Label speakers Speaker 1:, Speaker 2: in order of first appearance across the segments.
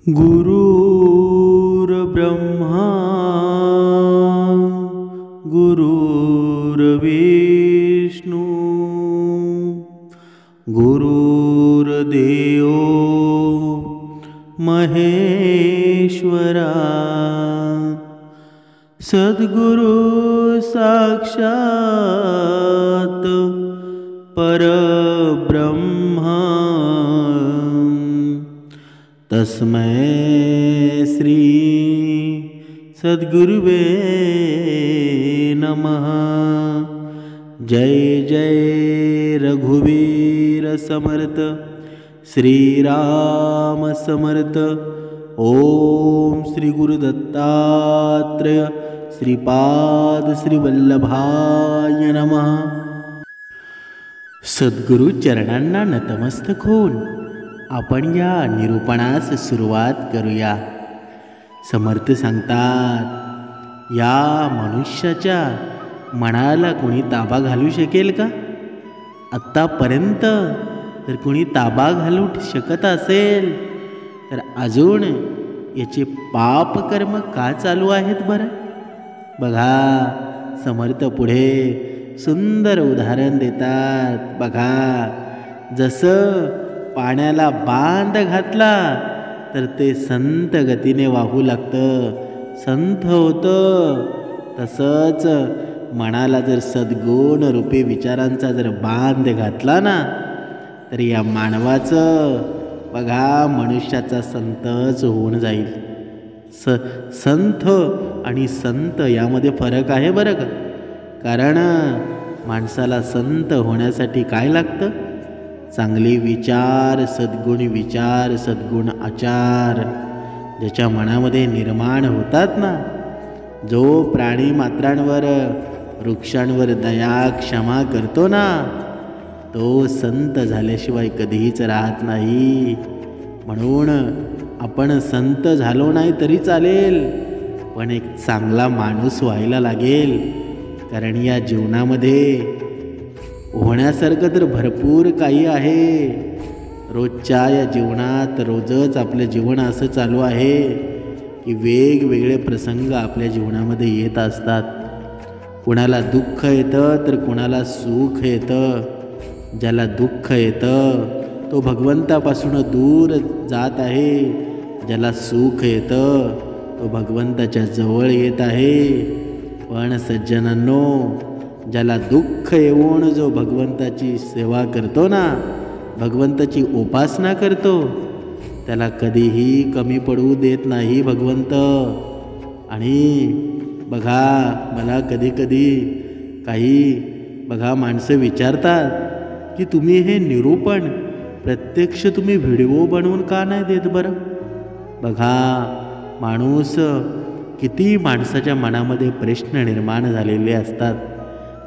Speaker 1: गुरुर्ब्रह्मा गुरुर्विष्णू गुरुर्देव महेश्वरा सद्गुरु साक्षात परब्रह्मा तस्मै श्री सद्गुरुवे नमः। जय जय रघुवीर समर्थ श्रीराम समर्थ। ओम श्री गुरुदत्तात्रेय श्रीपाद श्रीवल्लभाय नमः। सद्गुरु चरणांना नतमस्तक होऊन आपण या निरूपणास सुरुवात करूया। समर्थ सांगतात, या मनुष्याच्या मनाला कोणी ताबा घालू शकेल का? आत्तापर्यंत जर कोणी ताबा घालू शकत असेल तर अजून याचे पाप कर्म का चालू आहेत बरं? बघा, समर्थ पुढे सुंदर उदाहरण देतात। बघा, जसं पाण्याला बांध घातला तर ते संत गतीने वाहू लागतं, संत होतं। तसंच मनाला जर सद्गुण रूपी विचारांचा जर बांध घातला ना, तर या मानवाचं बघा मनुष्याचा संतच होऊन जाईल। संत आणि संत यामध्ये फरक आहे बरं का? कारण माणसाला संत होण्यासाठी काय लागतं? चांगले विचार, सद्गुणी विचार, सद्गुण आचार ज्याच्या मनामध्ये निर्माण होतात ना, जो प्राणी मात्रांवर वृक्षांवर दया क्षमा करतो ना, तो संत झाल्याशिवाय कधीच राहत नाही। म्हणून आपण संत झालो नाही तरी चालेल, पण एक चांगला माणूस व्हायला लागेल। कारण या जीवनामध्ये होण्यासारखं तर भरपूर काही आहे। रोजच्या या जीवनात रोजच आपलं जीवन असं चालू आहे की वेगवेगळे प्रसंग आपल्या जीवनामध्ये येत असतात। कुणाला दुःख येतं तर कुणाला सुख येतं। ज्याला दुःख येतं तो भगवंतापासून दूर जात आहे, ज्याला सुख येतं तो भगवंताच्या जवळ येत आहे। पण सज्जनांनो, ज्याला दुःख येऊन जो भगवंताची सेवा करतो ना, भगवंताची उपासना करतो, त्याला कधीही कमी पडू देत नाही भगवंत। आणि बघा, मला कधी काही बघा माणसं विचारतात की तुम्ही हे निरूपण प्रत्यक्ष तुम्ही व्हिडिओ बनवून का नाही देत बरं? बघा, माणूस किती माणसाच्या मनामध्ये प्रश्न निर्माण झालेले असतात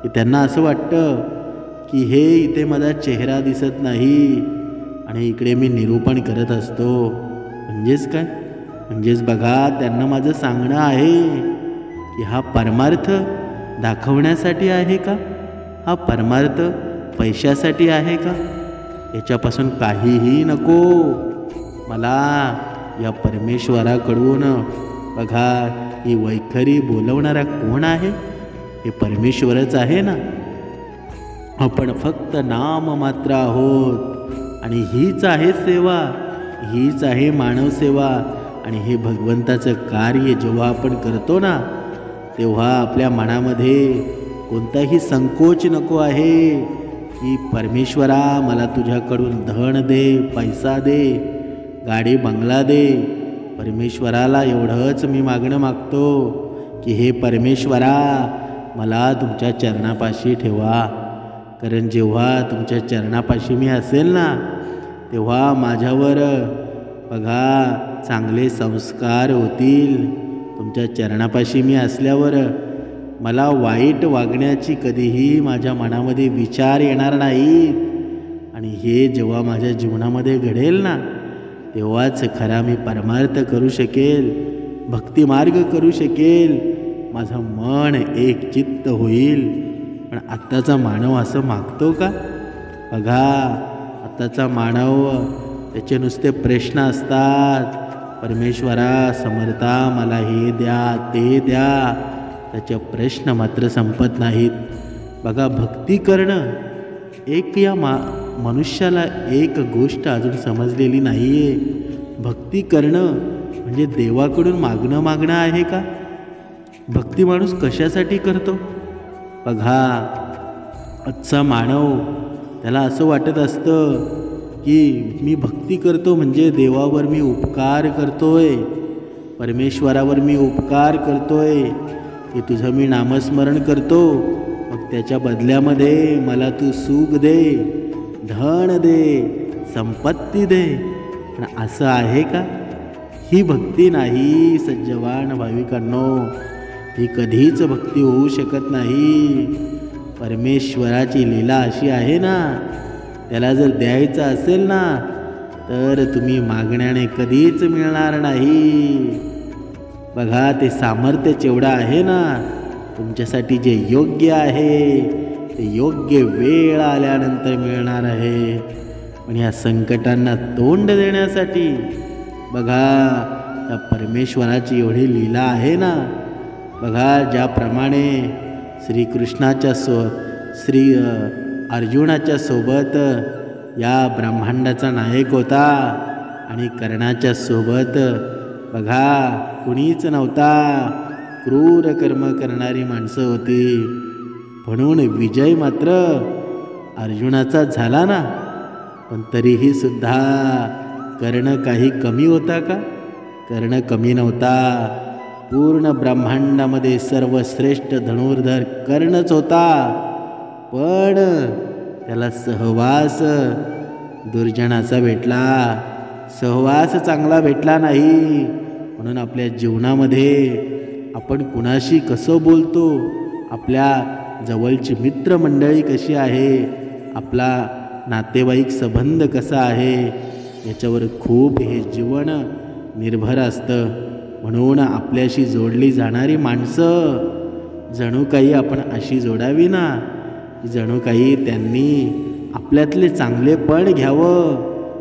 Speaker 1: की त्यांना असं वाटतं की हे इथे माझा चेहरा दिसत नाही आणि इकडे मी निरूपण करत असतो। म्हणजेच काय? म्हणजेच बघा, त्यांना माझं सांगणं आहे की हा परमार्थ दाखवण्यासाठी आहे का? हा परमार्थ पैशासाठी आहे का? याच्यापासून काहीही नको मला। या परमेश्वराकडून बघा, ही वैखरी बोलवणारा कोण आहे? हे परमेश्वरच आहे ना। आपण फक्त नाम मात्र आहोत आणि हीच आहे सेवा, हीच आहे मानव सेवा। आणि हे भगवंताचं कार्य जेव्हा आपण करतो ना, तेव्हा आपल्या मनामध्ये कोणताही संकोच नको आहे की परमेश्वरा मला तुझ्याकडून धन दे, पैसा दे, गाडी बंगला दे। परमेश्वराला एवढंच मी मागणं मागतो की हे परमेश्वरा, मला तुमच्या चरणापाशी ठेवा। कारण जेव्हा तुमच्या चरणापाशी मी असेल ना, तेव्हा माझ्यावर बघा चांगले संस्कार होतील। तुमच्या चरणापाशी मी असल्यावर मला वाईट वागण्याची कधीही माझ्या मनामध्ये विचार येणार नाहीत। आणि हे जेव्हा माझ्या जीवनामध्ये घडेल ना, तेव्हाच खरा मी परमार्थ करू शकेल, भक्तिमार्ग करू शकेल, माझं मन एक चित्त होईल। पण आत्ताचा मानव असं मागतो का? बघा, आत्ताचा मानव त्याचे नुसते प्रश्न असतात परमेश्वरा समर्था मला हे द्या ते द्या, त्याचे प्रश्न मात्र संपत नाहीत. बघा, भक्ती करणं एक या मनुष्याला एक गोष्ट अजून समजलेली नाही आहे. भक्ती करणं म्हणजे देवाकडून मागणं आहे का? भक्ती माणूस कशासाठी करतो? बघा, आजचा मानव त्याला असं वाटत असतं की मी भक्ती करतो म्हणजे देवावर मी उपकार करतोय, परमेश्वरावर मी उपकार करतोय, की तुझं मी नामस्मरण करतो, मग त्याच्या बदल्यामध्ये मला तू सुख दे, धन दे, संपत्ती दे. पण असं आहे का? ही भक्ती नाही सज्जवान भाविकांनो, ही कधीच भक्ती होऊ शकत नाही. परमेश्वराची लीला अशी आहे ना, त्याला जर द्यायचं असेल ना तर तुम्ही मागण्याने कधीच मिळणार नाही. बघा, ते सामर्थ्य जेवढं आहे ना तुमच्यासाठी, जे योग्य आहे ते योग्य वेळ आल्यानंतर मिळणार आहे. पण या संकटांना तोंड देण्यासाठी बघा, त्या परमेश्वराची एवढी लीला आहे ना. बघा, ज्याप्रमाणे श्रीकृष्णाच्या श्री अर्जुनाच्या सोबत या ब्रह्मांडाचा नायक होता आणि कर्णाच्या सोबत बघा कुणीच नव्हता, क्रूर कर्म करणारी माणसं होती. म्हणून विजय मात्र अर्जुनाचा झाला ना. पण तरीही सुद्धा कर्ण काही कमी होता का? कर्ण कमी नव्हता. पूर्ण ब्रह्मांडामध्ये सर्वश्रेष्ठ धनुर्धर कर्णच होता. पण त्याला सहवास दुर्जनाचा भेटला, सहवास चांगला भेटला नाही. म्हणून आपल्या जीवनामध्ये आपण कुणाशी कसं बोलतो, आपल्या जवळची मित्रमंडळी कशी आहे, आपला नातेवाईक संबंध कसा आहे, याच्यावर खूप हे जीवन निर्भर असतं. म्हणून आपल्याशी जोडली जाणारी माणसं जणू काही आपण अशी जोडावी ना, जणू काही त्यांनी आपल्यातले चांगलेपण घ्यावं,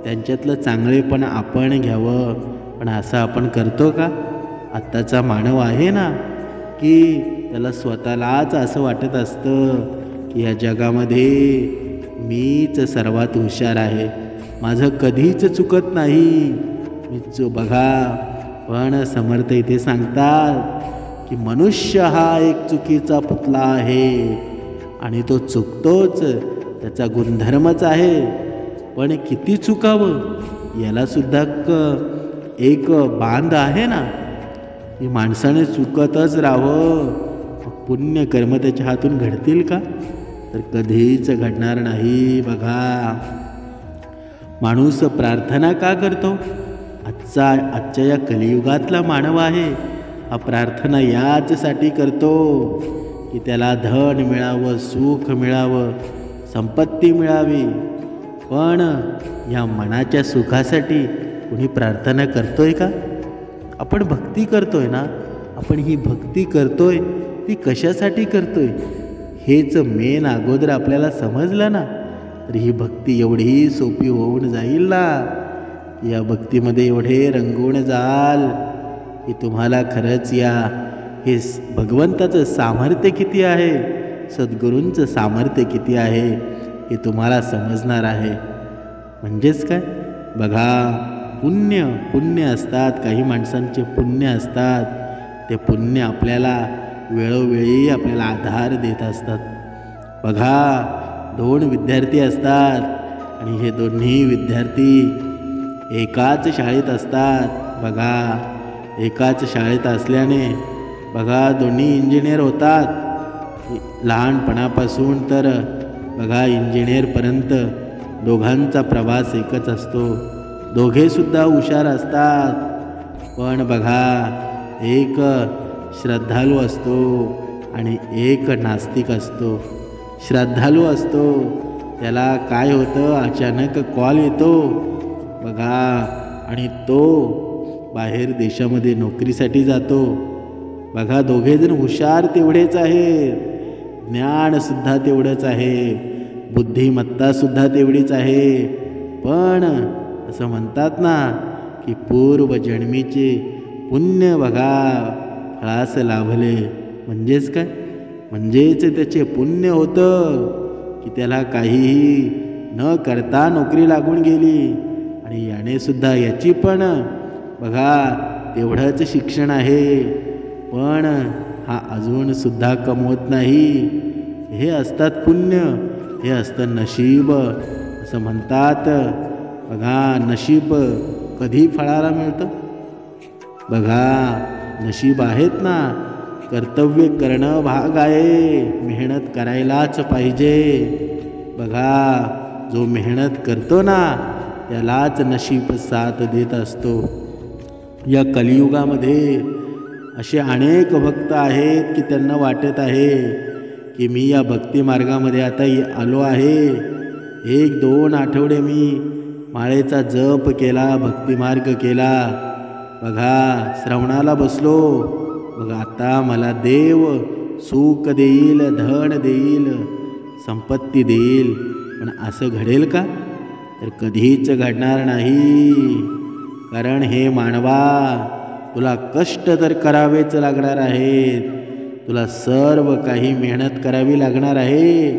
Speaker 1: त्यांच्यातलं चांगलेपण आपण घ्यावं. पण असं आपण करतो का? आत्ताचा मानव आहे ना की त्याला स्वतःलाच असं वाटत असतं की या जगामध्ये मीच सर्वात हुशार आहे, माझं कधीच चुकत नाही, मीच बघा. पण समर्थ इथे सांगतात की मनुष्य हा एक चुकीचा पुतळा आहे आणि तो चुकतोच, त्याचा गुणधर्मच आहे. पण किती चुकावं याला सुद्धा एक बांध आहे ना, की माणसाने चुकतच राहावं. पुण्य कर्म त्याच्या हातून घडतील का? तर कधीच घडणार नाही. बघा, माणूस प्रार्थना का करतो? आजच्या या कलियुगातला मानव आहे हा प्रार्थना याचसाठी करतो की त्याला धन मिळावं, सुख मिळावं, संपत्ती मिळावी. पण या मनाच्या सुखासाठी कुणी प्रार्थना करतोय का? आपण भक्ती करतोय ना, आपण ही भक्ती करतोय ती कशासाठी करतोय हेच मेन अगोदर आपल्याला समजलं ना, तर ही भक्ती एवढी सोपी होऊन जाईल ना, या भक्तीमध्ये एवढे रंगून जाल की तुम्हाला खरंच या हे भगवंताचं सामर्थ्य किती आहे, सद्गुरूंचं सामर्थ्य किती आहे हे तुम्हाला समजणार आहे. म्हणजेच काय, बघा, पुण्य असतात, काही माणसांचे पुण्य असतात. ते पुण्य आपल्याला वेळोवेळी आपल्याला आधार देत असतात. बघा, 2 विद्यार्थी असतात आणि हे दोन्ही विद्यार्थी एकाच शाळेत असतात. बघा, एकाच शाळेत असल्याने बघा दोन्ही इंजिनियर होतात. लहानपणापासून तर बघा इंजिनियरपर्यंत दोघांचा प्रवास एकच असतो. दोघेसुद्धा हुशार असतात. पण बघा, एक श्रद्धाळू असतो आणि एक नास्तिक असतो. श्रद्धाळू असतो त्याला काय होतं, अचानक कॉल येतो बघा, आणि तो बाहेर देशामध्ये नोकरीसाठी जातो. बघा, दोघेजण हुशार तेवढेच आहे, ज्ञानसुद्धा तेवढंच आहे, बुद्धिमत्तासुद्धा तेवढीच आहे. पण असं म्हणतात ना की पूर्वजन्मीचे पुण्य बघा फळास लाभले. म्हणजेच काय? म्हणजेच त्याचे पुण्य होतं की त्याला काहीही न करता नोकरी लागून गेली. आणि याने सुद्धा याची पण बघा तेवढंच शिक्षण आहे, पण हा अजून सुद्धा कमवत नाही. हे असतात पुण्य, हे असतं नशीब. असं म्हणतात बघा, नशीब कधी फळाला मिळतं? बघा नशीब आहेत ना, कर्तव्य करणं भाग आहे, मेहनत करायलाच पाहिजे. बघा जो मेहनत करतो ना त्यालाच नशीब साथ देत असतो. या कलियुगामध्ये असे अनेक भक्त आहेत की त्यांना वाटत आहे की मी या भक्ती मार्गामध्ये आता आलो आहे. 1-2 आठवडे मी माळेचा जप केला, भक्तिमार्ग केला, बघा श्रवणाला बसलो, बघा आता मला देव सुख देईल, धन देईल, संपत्ती देईल. पण असं घडेल का? तर कधीच घडणार नाही. कारण हे मानवा, तुला कष्ट तर करावेच लागणार आहेत, तुला सर्व काही मेहनत करावी लागणार आहे.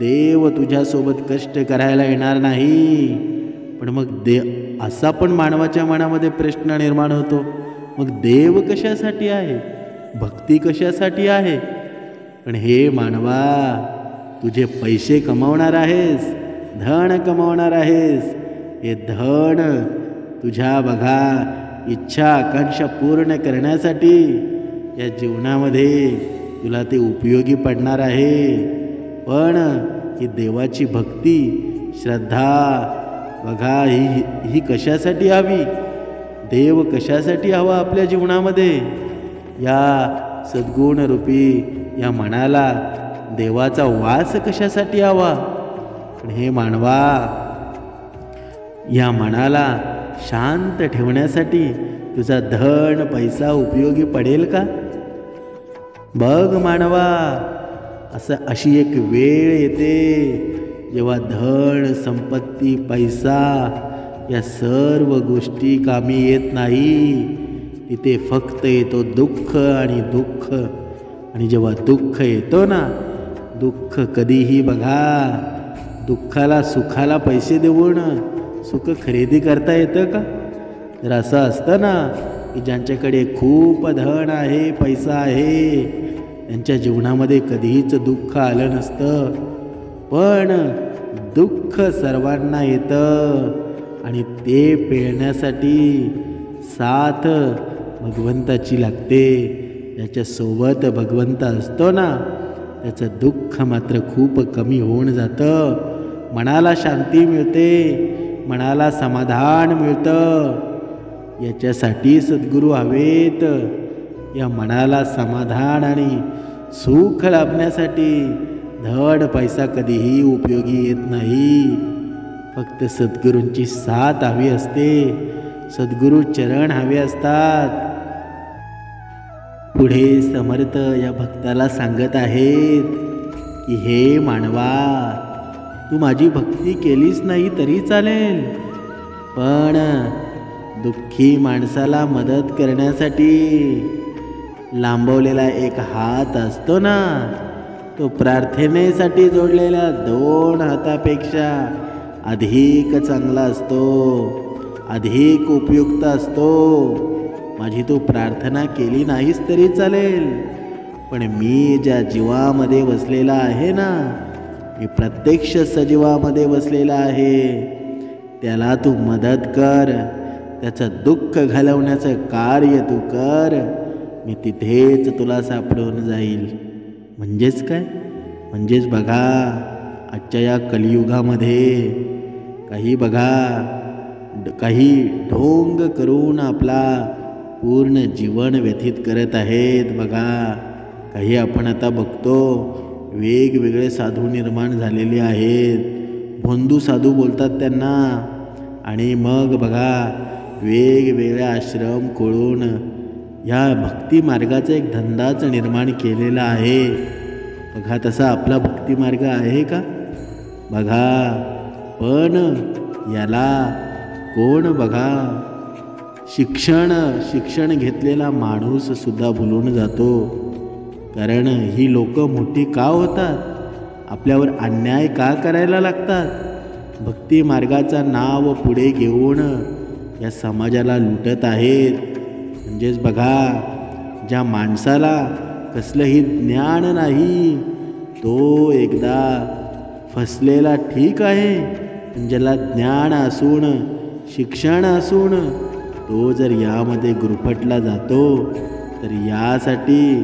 Speaker 1: देव तुझ्यासोबत कष्ट करायला येणार नाही. पण मग असा पण मानवाच्या मनामध्ये प्रश्न निर्माण होतो, मग देव कशासाठी आहे, भक्ती कशासाठी आहे? पण हे मानवा, तुझे पैसे कमावणार आहेस, धन कमावणार आहेस, हे धन तुझ्या बघा इच्छा आकांक्षा पूर्ण करण्यासाठी या जीवनामध्ये तुला ते उपयोगी पडणार आहे. पण ही देवाची भक्ती श्रद्धा बघा ही कशासाठी हवी? देव कशासाठी हवा आपल्या जीवनामध्ये? या सद्गुणरूपी या मनाला देवाचा वास कशासाठी हवा? पण हे मानवा, या मनाला शांत ठेवण्यासाठी तुझा धन पैसा उपयोगी पडेल का? बघ मानवा, अशी एक वेळ येते जेव्हा धन संपत्ती पैसा या सर्व गोष्टी कामी येत नाही. तिथे फक्त येतो दुःख आणि दुःख. आणि जेव्हा दुःख येतो ना, दुःख कधीही बघा, दुःखाला सुखाला पैसे देऊन सुख खरेदी करता येतं का? तर असं असतं ना की ज्यांच्याकडे खूप धन आहे, पैसा आहे, त्यांच्या जीवनामध्ये कधीच दुःख आलं नसतं. पण दुःख सर्वांना येतं आणि ते पेलण्यासाठी साथ भगवंताची लागते. ज्याच्यासोबत भगवंत असतो ना, त्याचं दुःख मात्र खूप कमी होऊन जातं. मनाला शांती मिळते, मनाला समाधान मिळतं. याच्यासाठी सद्गुरू हवेत. या मनाला समाधान आणि सुख लाभण्यासाठी धड पैसा कधीही उपयोगी येत नाही. फक्त सद्गुरूंची साथ हवी असते, सद्गुरू चरण हवे असतात. पुढे समर्थ या भक्ताला सांगत आहेत की हे मानवा, तू माझी भक्ती केलीच नाही तरी चालेल, पण दुःखी माणसाला मदत करण्यासाठी लांबवलेला एक हात असतो ना, तो प्रार्थनेसाठी जोडलेल्या 2 हातापेक्षा अधिक चांगला असतो, अधिक उपयुक्त असतो. माझी तू प्रार्थना केली नाहीस तरी चालेल, पण मी ज्या जीवामध्ये वसलेला आहे ना, मी प्रत्यक्ष सजीवामध्ये वसलेला आहे, त्याला तू मदत कर, त्याचं दुःख घालवण्याचं कार्य तू कर, मी तिथेच तुला सापडून जाईल. म्हणजेच काय? म्हणजेच बघा, आजच्या या कलियुगामध्ये काही ढोंग करून आपला पूर्ण जीवन व्यतीत करत आहेत. बघा, काही आपण आता बघतो, वेगवेगळे साधू निर्माण झालेले आहेत, भोंदू साधू बोलतात त्यांना. आणि मग बघा, वेगवेगळे आश्रम खोळून या भक्ती मार्गाचा एक धंदाच निर्माण केलेला आहे. बघा, तसा आपला भक्ती मार्ग आहे का? बघा, पण याला कोण बघा शिक्षण घेतलेला माणूस सुद्धा भुलून जातो. कारण ही लोक मोठी का होतात? आपल्यावर अन्याय का करायला लागतात? भक्ती मार्गाचा नाव पुढे घेऊन या समाजाला लुटत आहेत. म्हणजेच बघा, ज्या माणसाला कसलंही ज्ञान नाही तो एकदा फसलेला ठीक आहे, पण ज्याला ज्ञान असून शिक्षण असून तो जर यामध्ये गुरफटला जातो तर यासाठी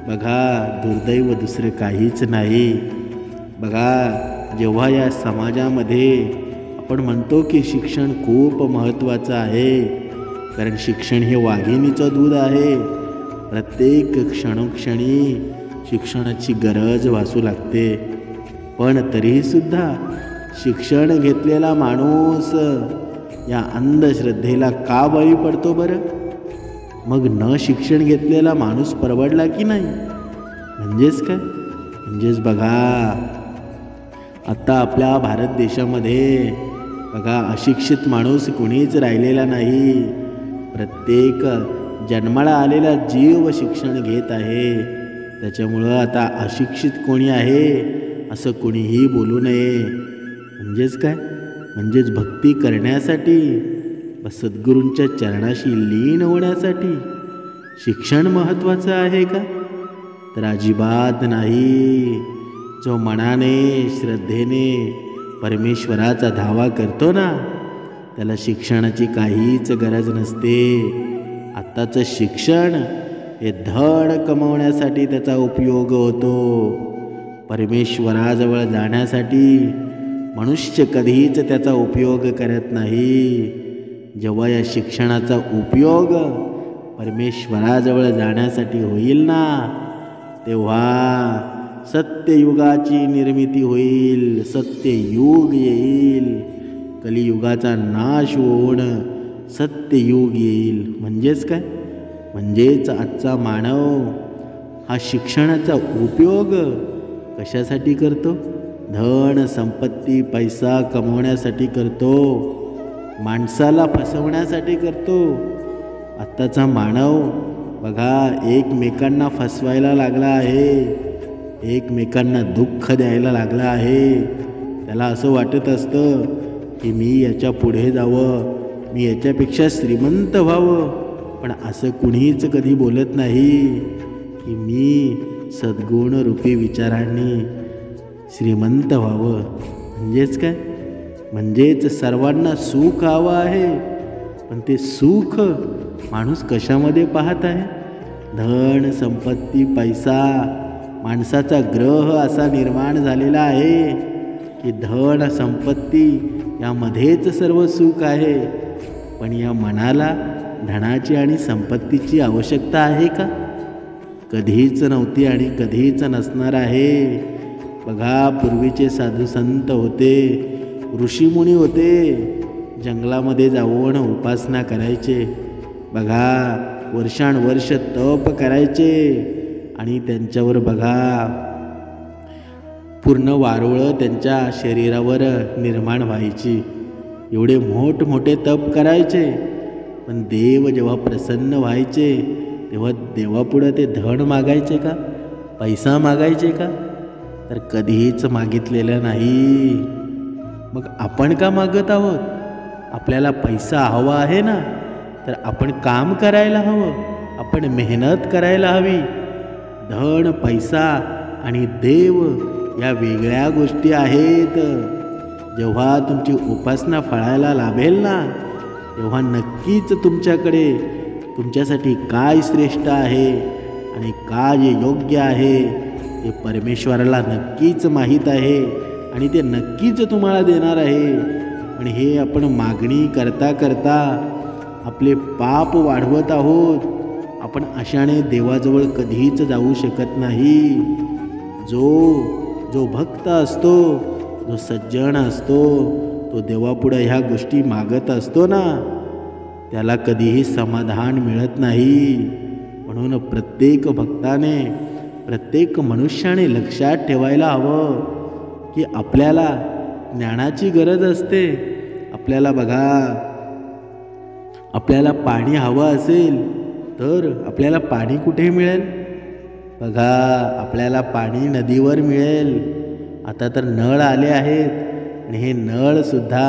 Speaker 1: बघा दुर्दैव दुसरं काहीच नाही. बघा, जेव्हा या समाजामध्ये आपण म्हणतो की शिक्षण खूप महत्त्वाचं आहे, कारण शिक्षण हे वाघिणीचं दूध आहे. प्रत्येक क्षणोक्षणी शिक्षणाची गरज भासू लागते. पण तरीसुद्धा शिक्षण घेतलेला माणूस या अंधश्रद्धेला का बळी पडतो बरं? मग न शिक्षण घेतलेला माणूस परवडला की नाही? म्हणजेच काय? म्हणजेच बघा, आता आपल्या भारत देशामध्ये बघा अशिक्षित माणूस कोणीच राहिलेला नाही. प्रत्येक जन्माला आलेला जीव शिक्षण घेत आहे. त्याच्यामुळं आता अशिक्षित कोणी आहे असं कोणीही बोलू नये. म्हणजेच काय? म्हणजेच भक्ती करण्यासाठी व सद्गुरूंच्या चरणाशी लीन होण्यासाठी शिक्षण महत्त्वाचं आहे का? तर अजिबात नाही. जो मनाने श्रद्धेने परमेश्वराचा धावा करतो ना, त्याला शिक्षणाची काहीच गरज नसते. आत्ताचं शिक्षण हे धड कमवण्यासाठी त्याचा उपयोग होतो. परमेश्वराजवळ जाण्यासाठी मनुष्य कधीच त्याचा उपयोग करत नाही. जेव्हा या शिक्षणाचा उपयोग परमेश्वराजवळ जाण्यासाठी होईल ना, तेव्हा सत्ययुगाची निर्मिती होईल. सत्ययुग येईल. कलियुगाचा नाश होऊन सत्ययुग येईल. म्हणजेच काय? म्हणजेच आजचा मानव हा शिक्षणाचा उपयोग कशासाठी करतो? धन संपत्ती पैसा कमवण्यासाठी करतो. माणसाला फसवण्यासाठी करतो. आत्ताचा मानव बघा एकमेकांना फसवायला लागला आहे. एकमेकांना दुःख द्यायला लागला आहे. त्याला असं वाटत असतं की मी याच्या पुढे जावं, मी याच्यापेक्षा श्रीमंत व्हावं. पण असं कुणीच कधी बोलत नाही की मी सद्गुणरूपी विचारांनी श्रीमंत व्हावं. म्हणजेच काय? म्हणजेच सर्वांना सुख हवं आहे. पण ते सुख माणूस कशामध्ये पाहत आहे? धन संपत्ती पैसा. माणसाचा ग्रह असा निर्माण झालेला आहे की धन संपत्ती यामध्येच सर्व सुख आहे. पण या मनाला धनाची आणि संपत्तीची आवश्यकता आहे का? कधीच नव्हती आणि कधीच नसणार आहे. बघा, पूर्वीचे साधू संत होते, ऋषीमुनी होते, जंगलामध्ये जाऊन उपासना करायचे. बघा, वर्षानुवर्ष तप करायचे आणि त्यांच्यावर बघा पूर्ण वारुळं त्यांच्या शरीरावर निर्माण व्हायची. एवढे मोठमोठे तप करायचे. पण देव जेव्हा प्रसन्न व्हायचे तेव्हा देवापुढं ते धन मागायचे का? पैसा मागायचे का? तर कधीच मागितलेलं नाही. मग आपण का मागत आहोत? आपल्याला पैसा हवा आहे ना, तर आपण काम करायला हवं. आपण मेहनत करायला हवी. धन पैसा आणि देव या वेगळ्या गोष्टी आहेत. जेव्हा तुमची उपासना फळायला लाभेल ना, तेव्हा नक्कीच तुमच्यासाठी काय श्रेष्ठ आहे आणि काय योग्य आहे ते परमेश्वराला नक्कीच माहीत आहे आणि ते नक्कीच तुम्हाला देणार आहे. आणि हे आपण मागणी करता करता आपले पाप वाढवत आहोत. आपण अशाने देवाजवळ कधीच जाऊ शकत नाही. जो भक्त असतो, जो सज्जन असतो, तो देवापुढे ह्या गोष्टी मागत असतो ना, त्याला कधीही समाधान मिळत नाही. म्हणून प्रत्येक भक्ताने, प्रत्येक मनुष्याने लक्षात ठेवायला हवं की आपल्याला ज्ञानाची गरज असते. आपल्याला बघा आपल्याला पाणी हवं असेल तर आपल्याला पाणी कुठे मिळेल? बघा, आपल्याला पाणी नदीवर मिळेल. आता तर नळ आले आहेत आणि हे नळसुद्धा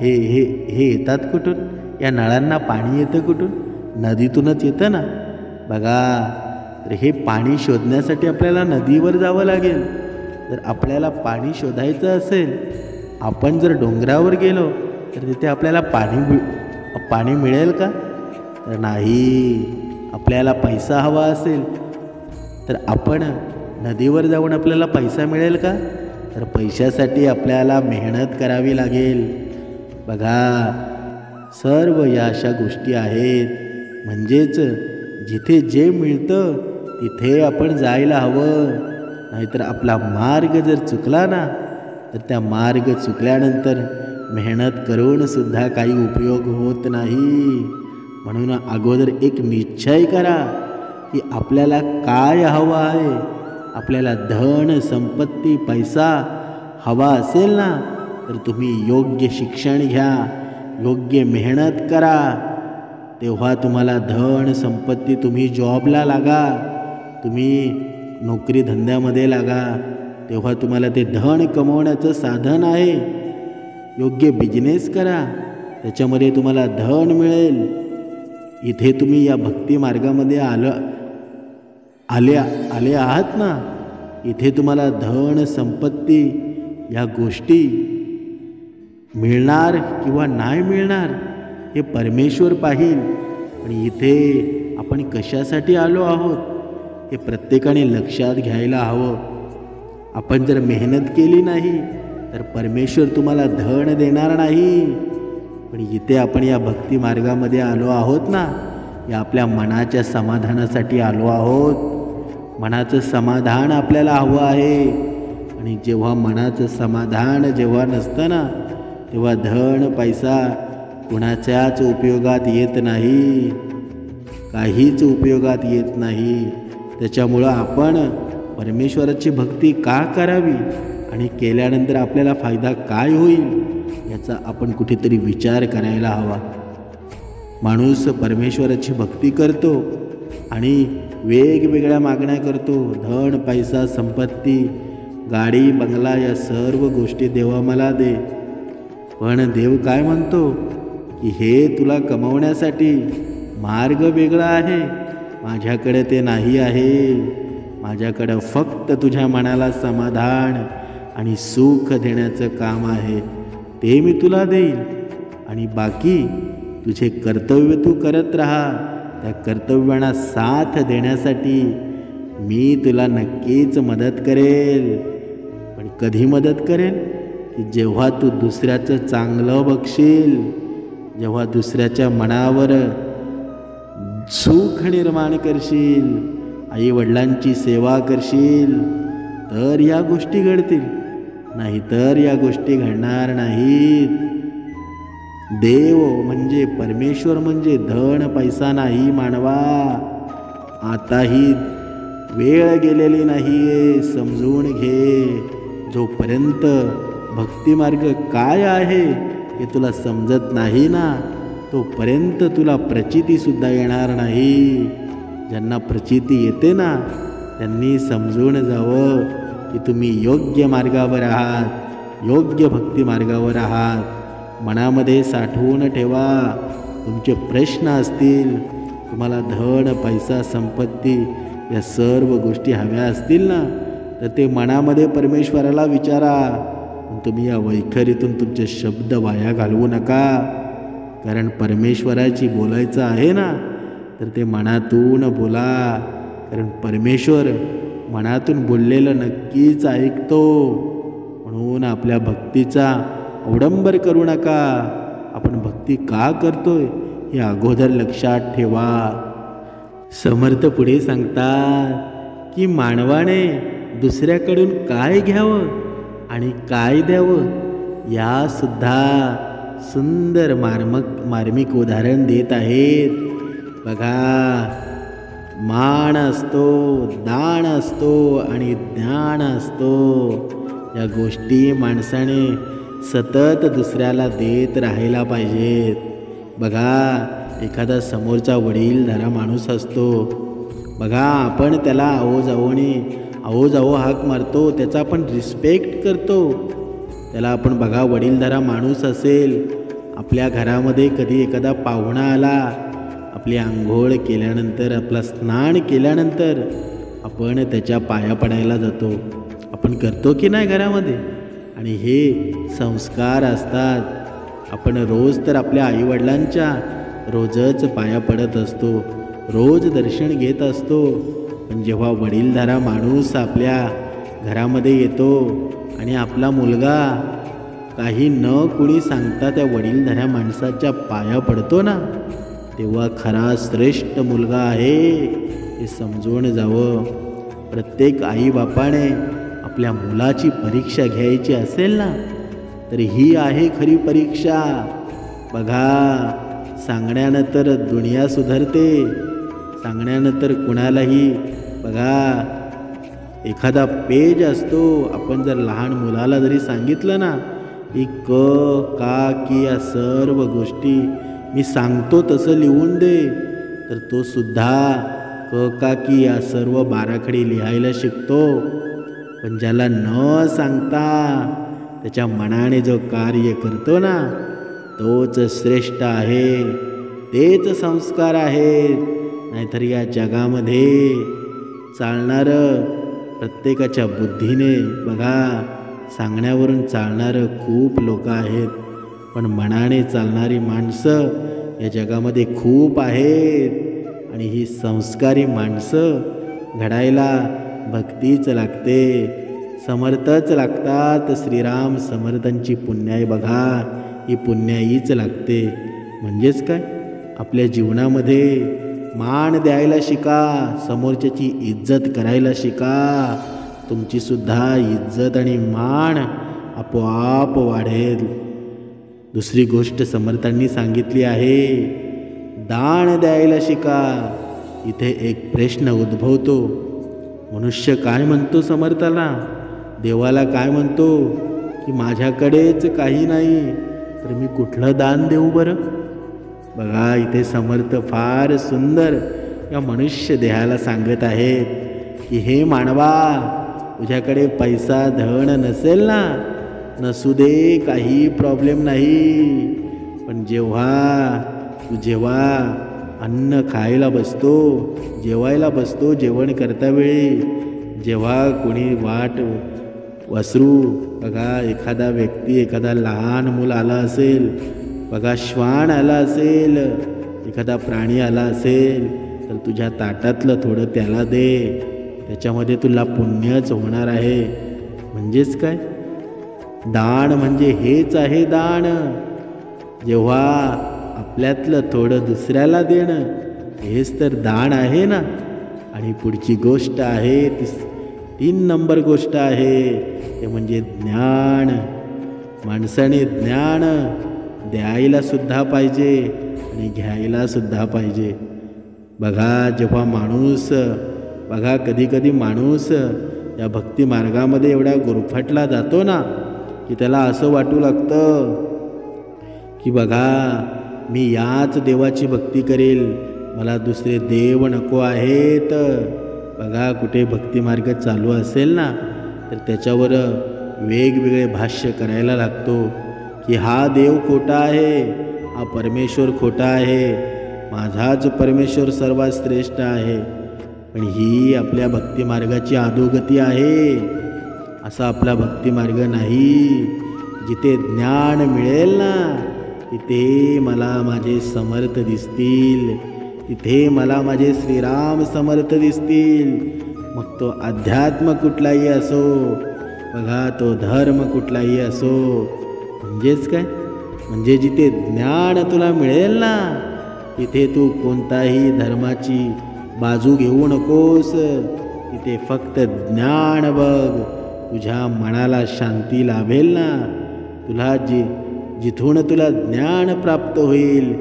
Speaker 1: हे हे हे येतात कुठून? या नळांना पाणी येतं कुठून? नदीतूनच येतं ना. बघा, तर हे पाणी शोधण्यासाठी आपल्याला नदीवर जावं लागेल. जर आपल्याला पाणी शोधायचं असेल, आपण जर डोंगरावर गेलो तर तिथे आपल्याला पाणी मिळेल का? तर नाही. आपल्याला पैसा हवा असेल तर आपण नदीवर जाऊन आपल्याला पैसा मिळेल का? तर पैशासाठी आपल्याला मेहनत करावी लागेल. बघा, सर्व या अशा गोष्टी आहेत. म्हणजेच जिथे जे मिळतं तिथे आपण जायला हवं. नाहीतर आपला मार्ग जर चुकला ना, तर त्या मार्ग चुकल्यानंतर मेहनत करून सुद्धा काही उपयोग होत नाही. म्हणून अगोदर एक निश्चय करा की आपल्याला काय हवं आहे. आपल्याला धन, संपत्ती, पैसा हवा असेल ना, तर तुम्ही योग्य शिक्षण घ्या, योग्य मेहनत करा. तेव्हा तुम्हाला धन, संपत्ती, तुम्ही जॉबला लागा, तुम्ही नोकरी धंद्यामध्ये लागा, तेव्हा तुम्हाला ते धन कमवण्याचं साधन आहे. योग्य बिझनेस करा, त्याच्यामध्ये तुम्हाला धन मिळेल. इथे तुम्ही या भक्ती मार्गामध्ये आले आहात ना, इथे तुम्हाला धन, संपत्ती या गोष्टी मिळणार किंवा नाही मिळणार हे परमेश्वर पाहील. आणि इथे आपण कशासाठी आलो आहोत हे प्रत्येकाने लक्षात घ्यायला हवं. आपण जर मेहनत केली नाही तर परमेश्वर तुम्हाला धन देणार नाही. पण इथे आपण या भक्ती मार्गामध्ये आलो आहोत ना, या आपल्या मनाच्या समाधानासाठी आलो आहोत. मनाचं समाधान आपल्याला हवं आहे. आणि जेव्हा मनाचं समाधान जेव्हा नसतं ना, तेव्हा धन, पैसा कुणाच्याच उपयोगात येत नाही, काहीच उपयोगात येत नाही. त्याच्यामुळं आपण परमेश्वराची भक्ती का करावी आणि केल्यानंतर आपल्याला फायदा काय होईल याचा आपण कुठेतरी विचार करायला हवा. माणूस परमेश्वराची भक्ती करतो आणि वेगवेगळ्या मागण्या करतो. धन, पैसा, संपत्ती, गाडी, बंगला या सर्व गोष्टी देवा मला दे. पण देव काय म्हणतो की हे तुला कमवण्यासाठी मार्ग वेगळा आहे, माझ्याकडे ते नाही आहे. माझ्याकडं फक्त तुझ्या मनाला समाधान आणि सुख देण्याचं काम आहे, ते मी तुला देईल. आणि बाकी तुझे कर्तव्य तू करत राहा. त्या कर्तव्यांना साथ देण्यासाठी मी तुला नक्कीच मदत करेल. पण कधी मदत करेल? की जेव्हा तू दुसऱ्याचं चांगलं बघशील, जेव्हा दुसऱ्याच्या मनावर सुख निर्माण करशील, आईवडिलांची सेवा करशील, तर या गोष्टी घडतील. नाहीतर या गोष्टी घडणार नाहीत. देव म्हणजे, परमेश्वर म्हणजे धन, पैसा नाही मानवा. आता ही वेळ गेलेली नाहीये, समजून घे. जोपर्यंत भक्तिमार्ग काय आहे हे तुला समजत नाही ना, तोपर्यंत तुला प्रचितीसुद्धा येणार नाही. ज्यांना प्रचिती येते ना, त्यांनी समजून जावं की तुम्ही योग्य मार्गावर आहात, योग्य भक्ती मार्गावर आहात. मनामध्ये साठवून ठेवा. तुमचे प्रश्न असतील, तुम्हाला धन, पैसा, संपत्ती या सर्व गोष्टी हव्या असतील ना, तर ते मनामध्ये परमेश्वराला विचारा. पण तुम्ही या वैखरीतून तुमचे शब्द वाया घालवू नका. कारण परमेश्वराची बोलायचं आहे ना, तर ते मनातून बोला. कारण परमेश्वर मनातून बोललेलं नक्कीच ऐकतो. म्हणून आपल्या भक्तीचा अवडंबर करू नका. आपण भक्ती का करतोय हे अगोदर लक्षात ठेवा. समर्थ पुढे सांगतात की मानवाने दुसऱ्याकडून काय घ्यावं आणि काय द्यावं यासुद्धा सुंदर मार्मिक उदाहरण देत आहेत. बघा, मान असतो, दान असतो आणि ज्ञान असतो. या गोष्टी माणसाने सतत दुसऱ्याला देत राहायला पाहिजेत. बघा, एखादा समोरचा वडीलधारा माणूस असतो बघा, आपण त्याला आहो जाओ हाक मारतो, त्याचा आपण रिस्पेक्ट करतो त्याला. आपण बघा, वडीलधारा माणूस असेल, आपल्या घरामध्ये कधी एखादा पाहुणा आला, आपली आंघोळ केल्यानंतर, आपला स्नान केल्यानंतर आपण त्याच्या पाया पडायला जातो. आपण करतो की नाही घरामध्ये? आणि हे संस्कार असतात. आपण रोज तर आपल्या आईवडिलांच्या रोजच पाया पडत असतो, रोज दर्शन घेत असतो. पण जेव्हा वडीलधारा माणूस आपल्या घरामध्ये येतो आणि आपला मुलगा काही न कुणी सांगता त्या वडीलधाऱ्या माणसाच्या पाया पडतो ना, तेव्हा खरा श्रेष्ठ मुलगा आहे हे समजून जावं. प्रत्येक आईबापाने आपल्या मुलाची परीक्षा घ्यायची असेल ना, तर ही आहे खरी परीक्षा. बघा, सांगण्यानं तर दुनिया सुधारते, सांगण्यानं तर कुणालाही. बघा, एखादा पेज असतो, आपण जर लहान मुलाला जरी सांगितलं ना की क का की या सर्व गोष्टी मी सांगतो तसं लिहून दे, तर तो सुद्धा क का की या सर्व बाराखडी लिहायला शिकतो. पण ज्याला न सांगता त्याच्या मनाने जो कार्य करतो ना, तोच श्रेष्ठ आहे, तेच संस्कार आहेत. नाहीतर या जगामध्ये चालणारं प्रत्येकाच्या बुद्धीने, बघा, सांगण्यावरून चालणारं खूप लोक आहेत, पण मनाने चालणारी माणसं या जगामध्ये खूप आहेत. आणि ही संस्कारी माणसं घडायला भक्तीच लागते, समर्थच लागतात. श्रीराम समर्थांची पुण्याई बघा, ही पुण्याईच लागते. म्हणजेच काय, आपल्या जीवनामध्ये मान द्यायला शिका, समोरच्याची इज्जत करायला शिका. तुमची सुद्धा इज्जत आणि मान आपोआप वाढेल. दुसरी गोष्ट समर्थांनी सांगितली आहे, दान द्यायला शिका. इथे एक प्रश्न उद्भवतो, मनुष्य काय म्हणतो समर्थाला, देवाला काय म्हणतो की माझ्याकडेच काही नाही, तर मी कुठलं दान देऊ बरं? बघा, इथे समर्थ फार सुंदर या मनुष्य देहाला सांगत आहेत की हे मानवा, तुझ्याकडे पैसा धन नसेल ना, नसू दे, काही प्रॉब्लेम नाही. पण जेव्हा अन्न खायला बसतो, जेवायला बसतो, जेवण करता वेळी जेव्हा कोणी वासरू, बघा, एखादा व्यक्ती, एखादा लहान मूल आला असेल, बघा, श्वान आला असेल, एखादा प्राणी आला असेल, तर तुझ्या ताटातलं थोडं त्याला दे, त्याच्यामध्ये तुला पुण्यच होणार आहे. म्हणजेच काय, दान म्हणजे हेच आहे दान. जेव्हा आपल्यातलं थोडं दुसऱ्याला देणं, हेच तर दान आहे ना. आणि पुढची गोष्ट आहे, 3 नंबर गोष्ट आहे, ते म्हणजे ज्ञान. माणसाने ज्ञान द्यायला सुद्धा पाहिजे आणि घ्यायला सुद्धा पाहिजे. बघा, जेव्हा माणूस, बघा, कधी माणूस या भक्ती मार्गामध्ये एवढा गुरफटला जातो ना, की त्याला असं वाटू लागतं की बघा, मी याच देवाची भक्ती करेल, मला दुसरे देव नको आहेत. बघा, कुठे भक्ती मार्ग चालू असेल ना, तर त्याच्यावर वेगवेगळे भाष्य करायला लागतो की हा देव खोटा आहे, हा परमेश्वर खोटा आहे, माझाच परमेश्वर सर्वात श्रेष्ठ आहे. पण ही आपल्या भक्ती मार्गाची अधोगती आहे. असा आपला भक्ती मार्ग नाही. जिथे ज्ञान मिळेल ना, तिथे मला माझे समर्थ दिसतील, तिथे मला माझे श्रीराम समर्थ दिसतील. मग तो अध्यात्म कुठलाही असो, बघा, तो धर्म कुठलाही असो. म्हणजेच काय, म्हणजे जिथे ज्ञान तुला मिळेल ना, तिथे तू कोणताही धर्माची बाजू घेऊ नकोस. तिथे फक्त ज्ञान बघ, तुझ्या मनाला शांती लाभेल ना. तुला जिथून तुला ज्ञान प्राप्त होईल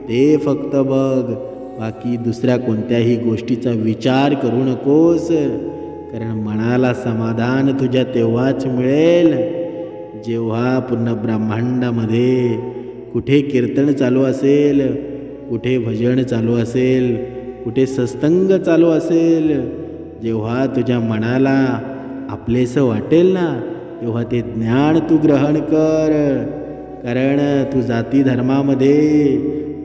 Speaker 1: ते फक्त बघ. बाकी दुसऱ्या कोणत्याही गोष्टीचा विचार करू नकोस. कारण मनाला समाधान तुझ्या तेव्हाच मिळेल जेव्हा पूर्ण ब्रह्मांडामध्ये कुठे कीर्तन चालू असेल, कुठे भजन चालू असेल, कुठे सत्संग चालू असेल, जेव्हा तुझ्या मनाला आपलेसं वाटेल ना, तेव्हा ते ज्ञान तू ग्रहण कर. कारण तू जाती धर्मामध्ये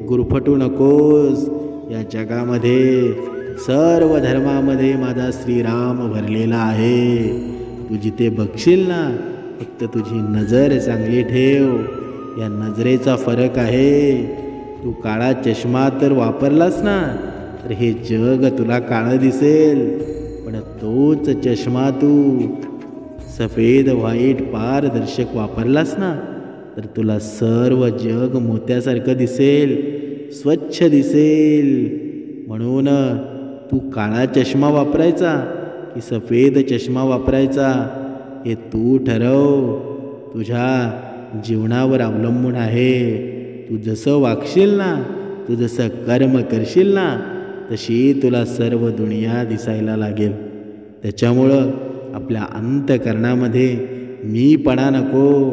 Speaker 1: गुरफटू नकोस. या जगामध्ये सर्व धर्मामध्ये माझा श्रीराम भरलेला आहे. तू जिथे बघशील ना, फक्त तुझी नजर चांगली ठेव. या नजरेचा फरक आहे. तू काळा चष्मा तर वापरलास ना, तर हे जग तुला काळं दिसेल. पण तोच चष्मा तू सफेद व्हाईट पारदर्शक वापरलास ना, तर तुला सर्व जग मोत्यासारखं दिसेल, स्वच्छ दिसेल. म्हणून तू काळा चष्मा वापरायचा की सफेद चष्मा वापरायचा, हे तू ठरव. तुझ्या जीवनावर अवलंबून आहे. तू जसं वागशील ना, तू जसं कर्म करशील ना, तशी तुला सर्व दुनिया दिसायला लागेल. त्याच्यामुळं आपल्या अंतःकरणामध्ये मीपणा नको.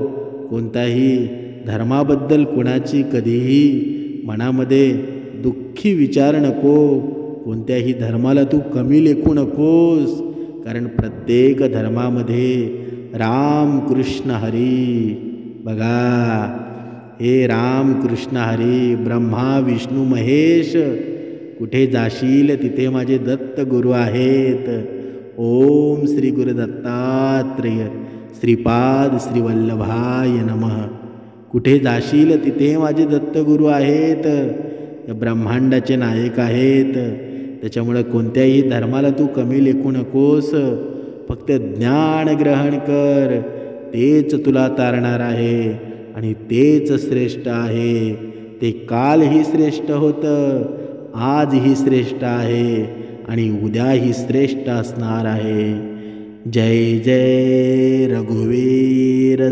Speaker 1: कोणताही धर्माबद्दल कुणाची कधीही मनामध्ये दुःखी विचार नको. कोणत्याही धर्माला तू कमी लेखू नकोस. कारण प्रत्येक धर्मामध्ये राम कृष्ण हरी. बघा, हे राम कृष्ण हरी, ब्रह्मा विष्णू महेश, कुठे जाशील तिथे माझे दत्त गुरु आहेत. ओम श्री गुरु दत्तात्रेय श्रीपाद श्री वल्लभाय नमः. कुठे जाशील तिथे माझे दत्त गुरु आहेत. या ब्रह्मांडाचे नायक आहेत. त्याच्यामुळे कोणत्याही धर्माला तू कमी लेखू नकोस. फक्त ज्ञान ग्रहण कर. तेच तुला तारणार आहे आणि तेच श्रेष्ठ आहे. ते कालही श्रेष्ठ होतं, आजही श्रेष्ठ आहे आणि उद्याही श्रेष्ठ असणार आहे. जय जय रघुवीर.